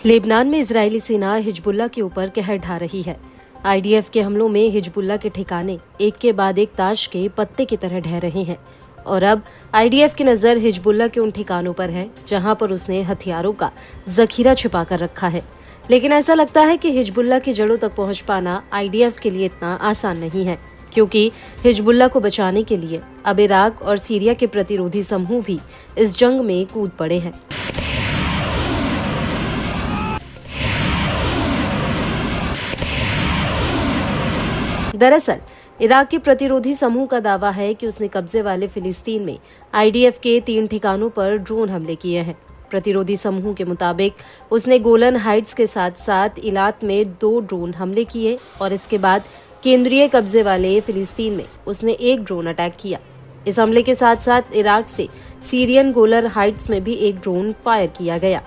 Lebanon में Israeli सेना Hezbollah के ऊपर कहर ढा रही है। आईडीएफ के हमलों में हिजबुल्लाह के ठिकाने एक के बाद एक ताश के पत्ते की तरह ढह रहे हैं और अब आईडीएफ की नजर हिजबुल्लाह के उन ठिकानों पर है जहां पर उसने हथियारों का जखीरा छिपा कर रखा है। लेकिन ऐसा लगता है कि हिजबुल्लाह की जड़ों तक पहुंच पाना आईडीएफ के लिए इतना आसान नहीं है, क्योंकि हिजबुल्लाह को बचाने के लिए अब इराक और सीरिया के प्रतिरोधी समूह भी इस जंग में कूद पड़े हैं। दरअसल इराक के प्रतिरोधी समूह का दावा है कि उसने कब्जे वाले फिलिस्तीन में आईडीएफ के 3 ठिकानों पर ड्रोन हमले किए हैं। प्रतिरोधी समूह के मुताबिक उसने गोलन हाइट्स के साथ साथ इलात में 2 ड्रोन हमले किए और इसके बाद केंद्रीय कब्जे वाले फिलिस्तीन में उसने 1 ड्रोन अटैक किया। इस हमले के साथ साथ इराक से सीरियन गोलन हाइट्स में भी 1 ड्रोन फायर किया गया।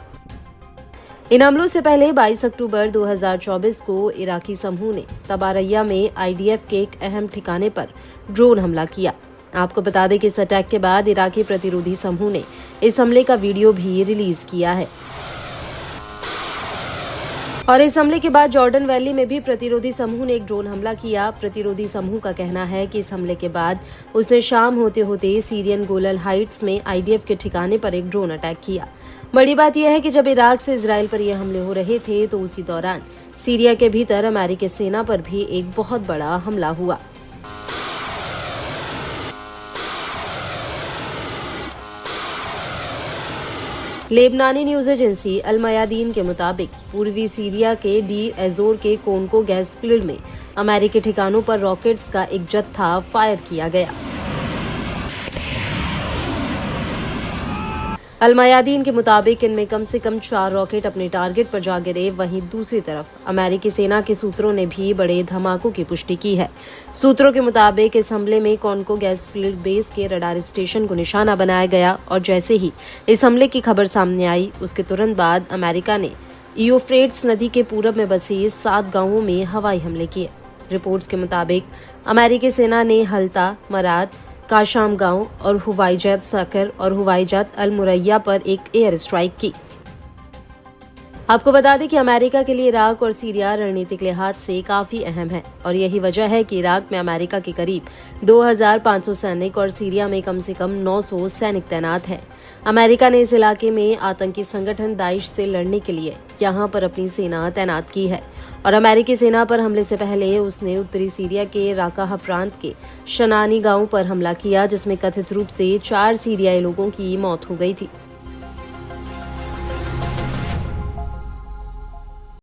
इन हमलों से पहले 22 अक्टूबर 2024 को इराकी समूह ने तबारैया में आईडीएफ के एक अहम ठिकाने पर ड्रोन हमला किया। आपको बता दें कि इस अटैक के बाद इराकी प्रतिरोधी समूह ने इस हमले का वीडियो भी रिलीज किया है और इस हमले के बाद जॉर्डन वैली में भी प्रतिरोधी समूह ने एक ड्रोन हमला किया। प्रतिरोधी समूह का कहना है कि इस हमले के बाद उसने शाम होते होते सीरियन गोलन हाइट्स में आईडीएफ के ठिकाने पर एक ड्रोन अटैक किया। बड़ी बात यह है कि जब इराक से इजराइल पर यह हमले हो रहे थे तो उसी दौरान सीरिया के भीतर अमेरिकी सेना पर भी एक बहुत बड़ा हमला हुआ। लेबनानी न्यूज एजेंसी अल मयादीन के मुताबिक पूर्वी सीरिया के डी एजोर के कोनको गैस फील्ड में अमेरिकी ठिकानों पर रॉकेट्स का एक जत्था फायर किया गया। अल मयादीन के मुताबिक इनमें कम से कम 4 रॉकेट अपने टारगेट पर जा गिरे। वहीं दूसरी तरफ अमेरिकी सेना के सूत्रों ने भी बड़े धमाकों की पुष्टि की है। सूत्रों के मुताबिक इस हमले में कॉन्को गैस फील्ड बेस के रडार स्टेशन को निशाना बनाया गया और जैसे ही इस हमले की खबर सामने आई उसके तुरंत बाद अमेरिका ने यूफ्रेट्स नदी के पूरब में बसे 7 गांवों में हवाई हमले किए। रिपोर्ट्स के मुताबिक अमेरिकी सेना ने हल्ता, मरात, काशाम गांव और हुवाईजात साकर और हुवाईजात अल मुरैया पर एक एयर स्ट्राइक की। आपको बता दें कि अमेरिका के लिए इराक और सीरिया रणनीतिक लिहाज से काफी अहम है और यही वजह है कि इराक में अमेरिका के करीब 2500 सैनिक और सीरिया में कम से कम 900 सैनिक तैनात हैं। अमेरिका ने इस इलाके में आतंकी संगठन दाइश से लड़ने के लिए यहां पर अपनी सेना तैनात की है और अमेरिकी सेना पर हमले से पहले उसने उत्तरी सीरिया के राकाह प्रांत के शनानी गांव पर हमला किया, जिसमें कथित रूप से 4 सीरियाई लोगों की मौत हो गई थी।